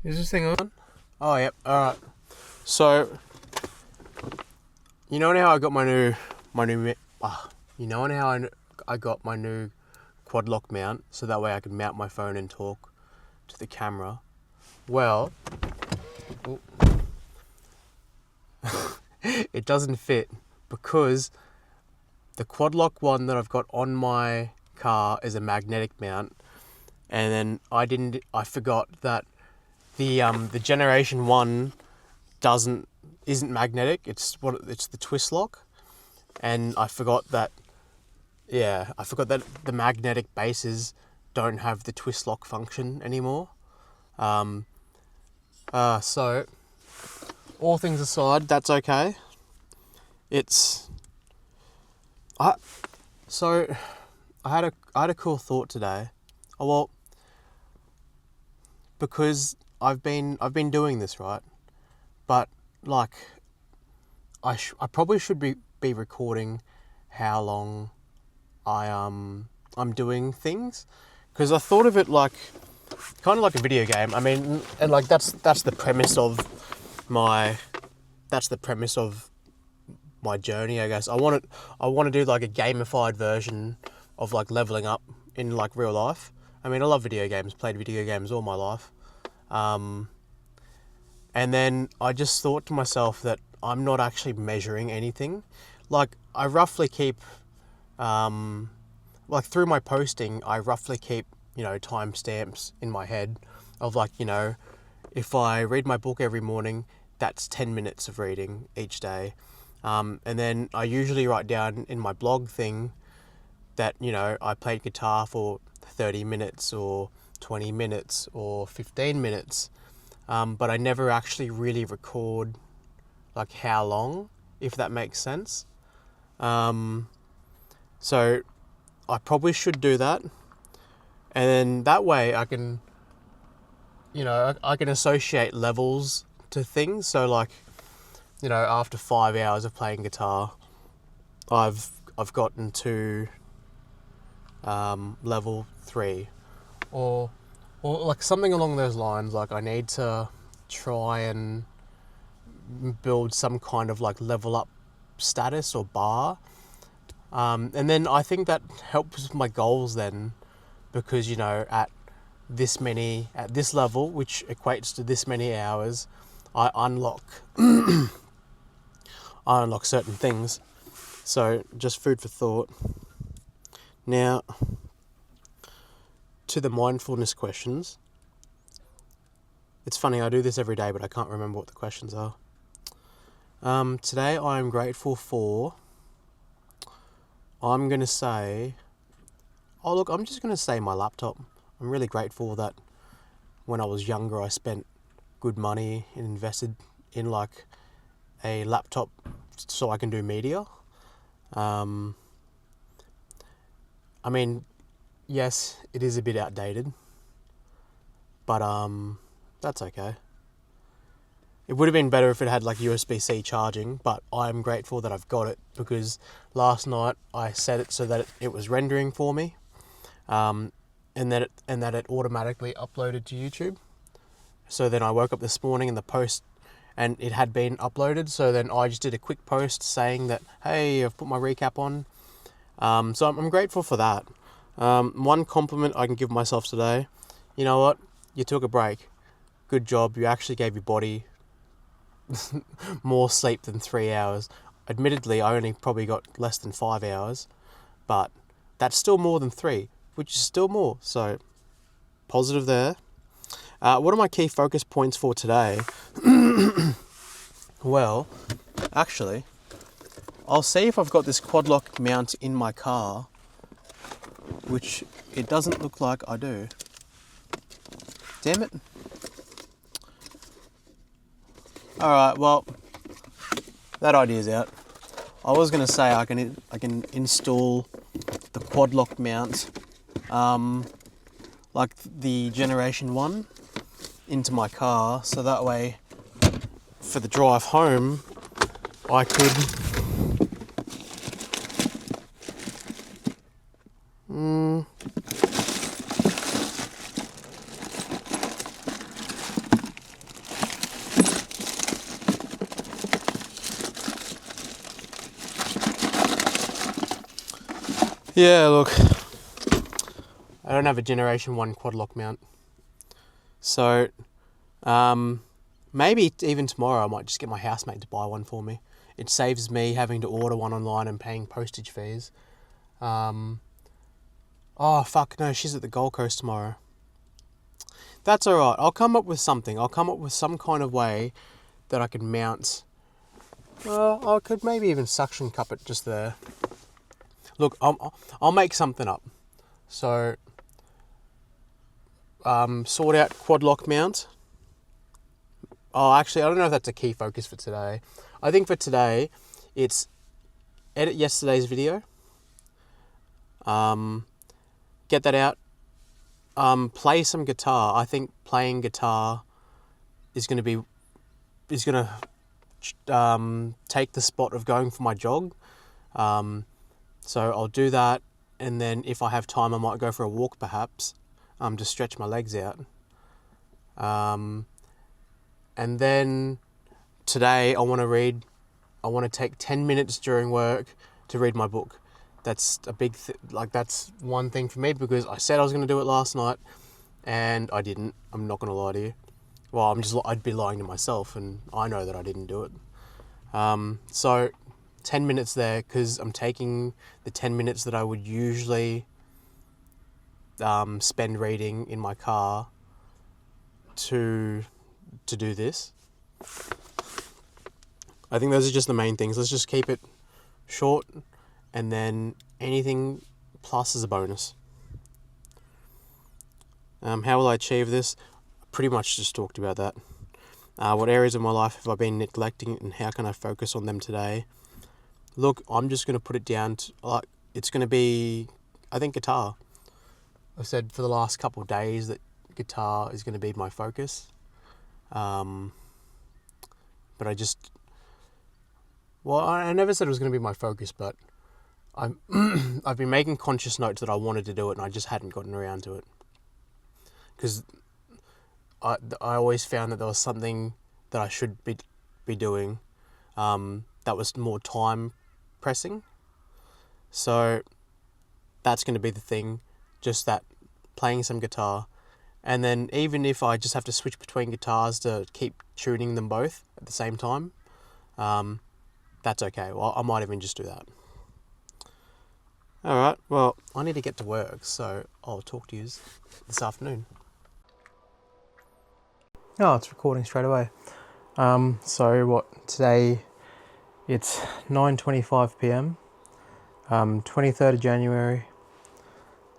Is this thing on? Oh, yep. Alright. So, you know how I got you know how I got my new quad lock mount, so that way I can mount my phone and talk to the camera. Well, it doesn't fit because the quad lock one that I've got on my car is a magnetic mount, and then I forgot that the generation 1 isn't magnetic. It's the twist lock, and I forgot that the magnetic bases don't have the twist lock function anymore. So all things aside, that's okay. I had a cool thought today. Oh, well, because I've been doing this, right? But like, I probably should be recording how long I'm doing things, because I thought of it like kind of like a video game. I mean, and like that's the premise of my journey, I guess. I want to do like a gamified version of like leveling up in like real life. I mean, I love video games, played video games all my life. And then I just thought to myself that I'm not actually measuring anything. Like, I roughly keep, like through my posting, I roughly keep, timestamps in my head of like, if I read my book every morning, that's 10 minutes of reading each day. And then I usually write down in my blog thing that, I played guitar for 30 minutes or 20 minutes or 15 minutes. But I never actually really record like how long, if that makes sense. So I probably should do that. And then that way I can, I can associate levels to things. So like, after 5 hours of playing guitar, I've gotten to level 3, or like something along those lines. Like, I need to try and build some kind of like level up status or bar, and then I think that helps with my goals then, because at this level, which equates to this many hours, I unlock certain things. So just food for thought. Now, to the mindfulness questions. It's funny, I do this every day, but I can't remember what the questions are. Today I'm grateful for, I'm just going to say my laptop. I'm really grateful that when I was younger I spent good money and invested in like a laptop so I can do media. I mean, yes, it is a bit outdated, but that's okay. It would have been better if it had like USB-C charging, but I'm grateful that I've got it, because last night I set it so that it was rendering for me, and that it automatically uploaded to YouTube. So then I woke up this morning and and it had been uploaded. So then I just did a quick post saying that, hey, I've put my recap on. So I'm grateful for that. One compliment I can give myself today: you know what? You took a break. Good job. You actually gave your body more sleep than 3 hours. Admittedly, I only probably got less than 5 hours, but that's still more than 3, which is still more. So positive there. What are my key focus points for today? Well, actually, I'll see if I've got this quad lock mount in my car, which it doesn't look like I do. Damn it. Alright, well, that idea's out. I was going to say I can install the quad lock mount, like the generation 1, into my car, so that way for the drive home I could Yeah, look, I don't have a Generation 1 quad lock mount. So, maybe even tomorrow I might just get my housemate to buy one for me. It saves me having to order one online and paying postage fees. Oh, fuck, no, she's at the Gold Coast tomorrow. That's alright. I'll come up with something. I'll come up with some kind of way that I can mount. Well, I could maybe even suction cup it just there. Look, I'll make something up. So, sort out quad lock mount. Oh, actually, I don't know if that's a key focus for today. I think for today, it's edit yesterday's video. Get that out. Play some guitar. I think playing guitar is going to take the spot of going for my jog. So I'll do that, and then if I have time, I might go for a walk, perhaps, to stretch my legs out. And then today I want to read. I want to take 10 minutes during work to read my book. That's a big that's one thing for me, because I said I was going to do it last night and I didn't. I'm not going to lie to you. Well, I'd be lying to myself, and I know that I didn't do it. So 10 minutes there, because I'm taking the 10 minutes that I would usually spend reading in my car to do this. I think those are just the main things. Let's just keep it short, and then anything plus is a bonus. How will I achieve this? Pretty much just talked about that. What areas of my life have I been neglecting, and how can I focus on them today? Look, I'm just going to put it down to, it's going to be, I think, guitar. I've said for the last couple of days that guitar is going to be my focus. But I never said it was going to be my focus, but I've been making conscious notes that I wanted to do it, and I just hadn't gotten around to it. Because I always found that there was something that I should be doing that was more time pressing. So that's going to be the thing, just that, playing some guitar. And then even if I just have to switch between guitars to keep tuning them both at the same time, that's okay. Well, I might even just do that. Alright, well, I need to get to work, so I'll talk to you this afternoon. Oh, it's recording straight away. Today it's 9:25 p.m, 23rd of January.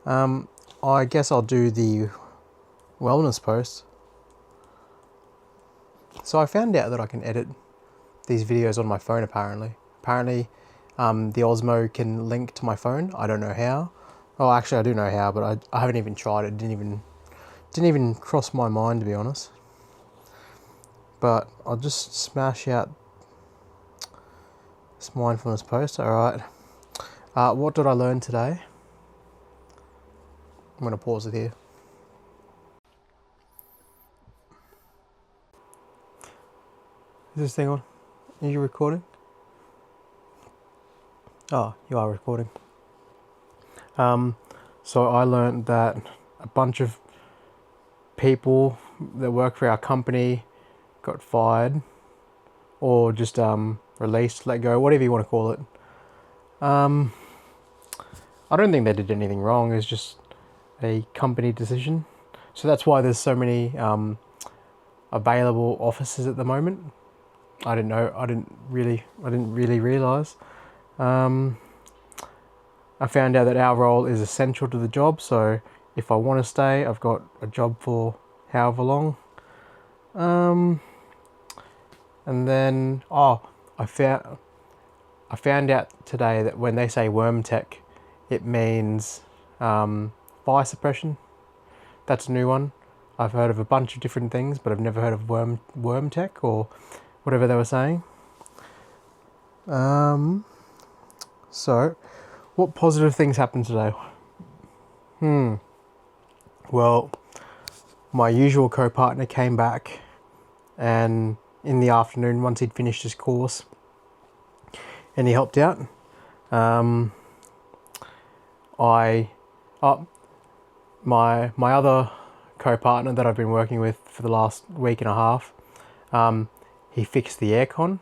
I guess I'll do the wellness post. So I found out that I can edit these videos on my phone, apparently. The Osmo can link to my phone. I don't know how. Oh, actually, I do know how, but I haven't even tried it. Didn't even cross my mind, to be honest. But I'll just smash out this mindfulness post. Alright. What did I learn today? I'm going to pause it here. Is this thing on? Are you recording? Oh, you are recording. So I learned that a bunch of people that work for our company got fired, or just released, let go, whatever you want to call it. I don't think they did anything wrong. It's just a company decision. So that's why there's so many available offices at the moment. I didn't know. I didn't really realise. I found out that our role is essential to the job. So if I want to stay, I've got a job for however long. And then I found out today that when they say worm tech, it means fire suppression. That's a new one. I've heard of a bunch of different things, but I've never heard of worm tech or whatever they were saying. So, what positive things happened today? Well, my usual co-partner came back, and in the afternoon, once he'd finished his course, and he helped out. I, oh, my other co-partner that I've been working with for the last week and a half, he fixed the aircon,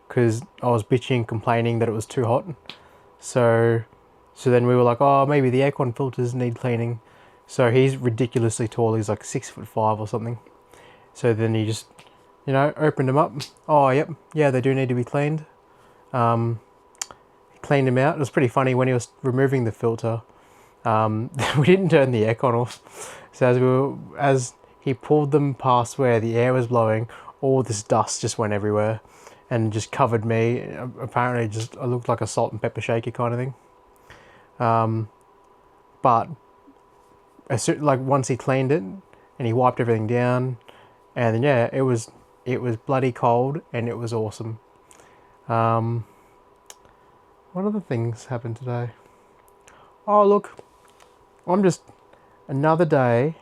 because I was bitching and complaining that it was too hot. So then we were like, oh, maybe the aircon filters need cleaning. So he's ridiculously tall. He's like 6'5" or something. So then he just, opened them up. Oh, yep, yeah, they do need to be cleaned. He cleaned them out. It was pretty funny when he was removing the filter. We didn't turn the aircon off. So as he pulled them past where the air was blowing, all this dust just went everywhere and just covered me. Apparently, I looked like a salt and pepper shaker kind of thing. But once he cleaned it and he wiped everything down, and then it was bloody cold and it was awesome. What other things happened today? Oh, look, I'm just another day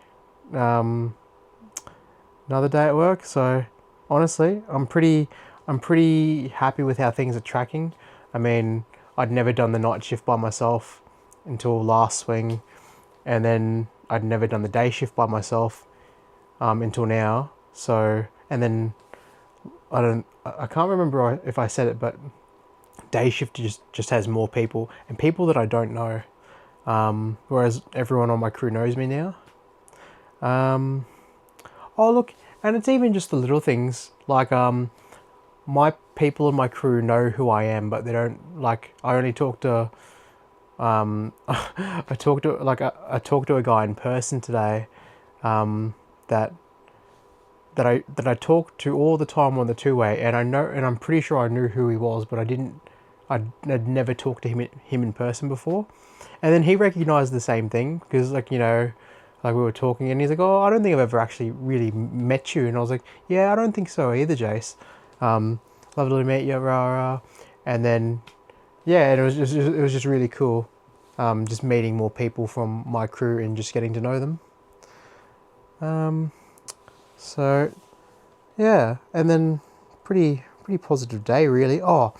at work. So honestly, I'm pretty happy with how things are tracking. I mean, I'd never done the night shift by myself until last swing, and then I'd never done the day shift by myself until now. So, and then I can't remember if I said it, but day shift just has more people and people that I don't know. Whereas everyone on my crew knows me now. Oh look, and it's even just the little things like my people in my crew know who I am, but they don't I only talk to I talked to a guy in person today that I talk to all the time on the two-way, and I'm pretty sure I knew who he was, but I'd never talked to him in person before. And then he recognized the same thing because we were talking, and he's like, oh, I don't think I've ever actually really met you. And I was like, yeah, I don't think so either, Jace. Lovely to meet you, rah, rah. And then and it was just really cool, just meeting more people from my crew and just getting to know them. So yeah, and then pretty positive day really. Oh,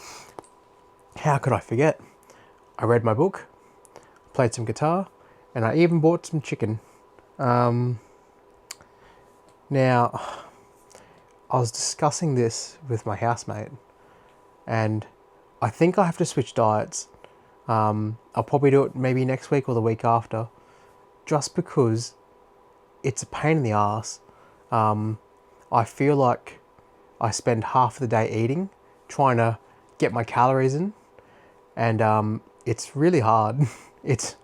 how could I forget? I read my book, played some guitar, and I even bought some chicken. Now, I was discussing this with my housemate, and I think I have to switch diets. I'll probably do it maybe next week or the week after, just because it's a pain in the ass. I feel like I spend half the day eating, trying to get my calories in, and it's really hard. It's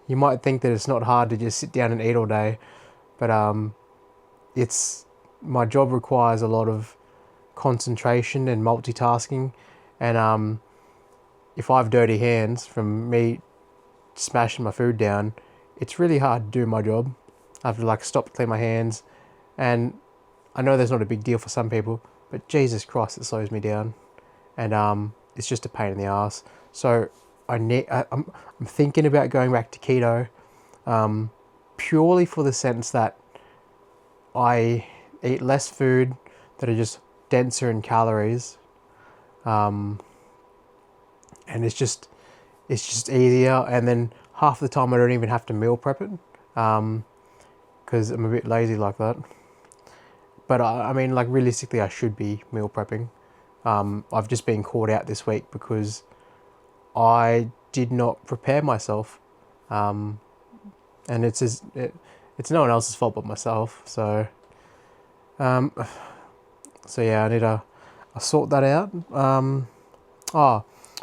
you might think that it's not hard to just sit down and eat all day, but my job requires a lot of concentration and multitasking, and if I have dirty hands from me smashing my food down, it's really hard to do my job. I have to stop to clean my hands, and I know that's not a big deal for some people, but Jesus Christ, it slows me down, and it's just a pain in the ass. So I'm thinking about going back to keto, purely for the sense that I eat less food that are just denser in calories, and it's just easier. And then half the time I don't even have to meal prep it, because I'm a bit lazy like that. But I mean, realistically, I should be meal prepping. I've just been caught out this week because I did not prepare myself, and it's no one else's fault but myself. So yeah, I need to sort that out.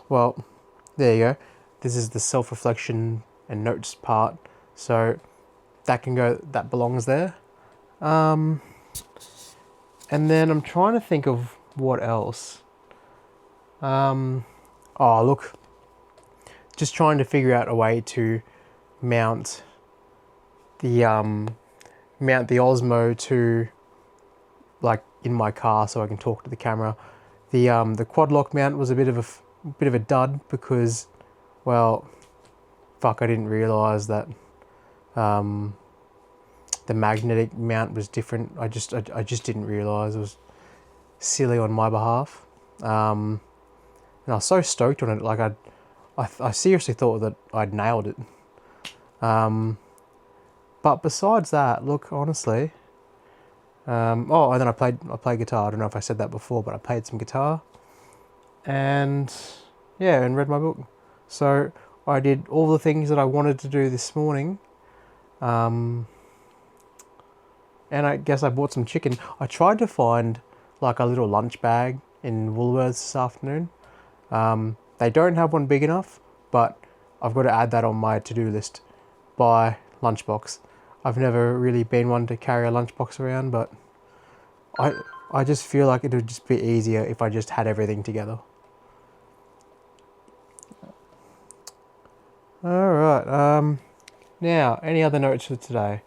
Well, there you go. This is the self-reflection and notes part, so that belongs there. And then I'm trying to think of what else. Look, just trying to figure out a way to mount the Osmo to in my car so I can talk to the camera. The quad lock mount was a bit of a dud because, well, fuck, I didn't realise that the magnetic mount was different. I just didn't realise. It was silly on my behalf. And I was so stoked on it. I seriously thought that I'd nailed it. But besides that, look, honestly, oh, and then I played guitar. I don't know if I said that before, but I played some guitar, and yeah, and read my book. So I did all the things that I wanted to do this morning. And I guess I bought some chicken. I tried to find like a little lunch bag in Woolworths this afternoon. They don't have one big enough, but I've got to add that on my to-do list. Buy lunchbox. I've never really been one to carry a lunchbox around, but I just feel like it would just be easier if I just had everything together. Alright, now, any other notes for today?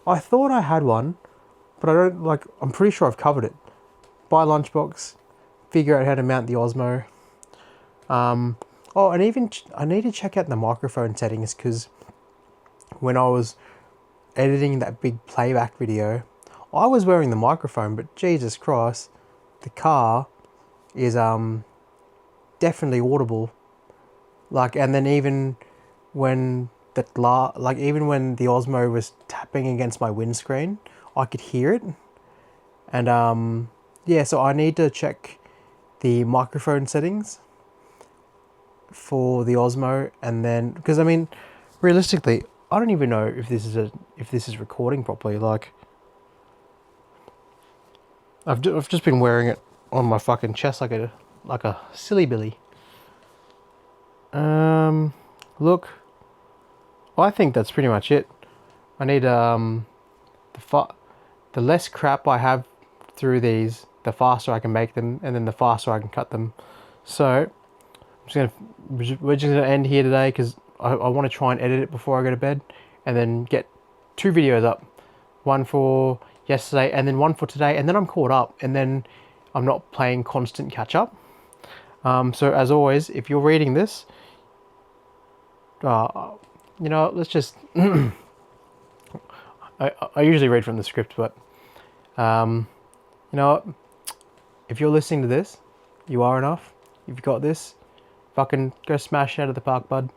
I thought I had one, but I don't, like, I'm pretty sure I've covered it. Buy lunchbox, figure out how to mount the Osmo. Oh, and even, I need to check out the microphone settings, because when I was editing that big playback video, I was wearing the microphone, but Jesus Christ, the car is definitely audible. Like, and then even when even when the Osmo was tapping against my windscreen, I could hear it. And yeah, so I need to check the microphone settings for the Osmo, and then, because I mean, realistically, I don't even know if this is recording properly. Like, I've just been wearing it on my fucking chest like a silly billy. Look, I think that's pretty much it. I need the less crap I have through these, the faster I can make them, and then the faster I can cut them. So we're just gonna end here today, because I want to try and edit it before I go to bed, and then get 2 videos up, one for yesterday and then one for today, and then I'm caught up, and then I'm not playing constant catch up. So as always, if you're reading this, you know, let's just I usually read from the script, but you know what? If you're listening to this, you are enough. You've got this. Fucking go smash out of the park, bud.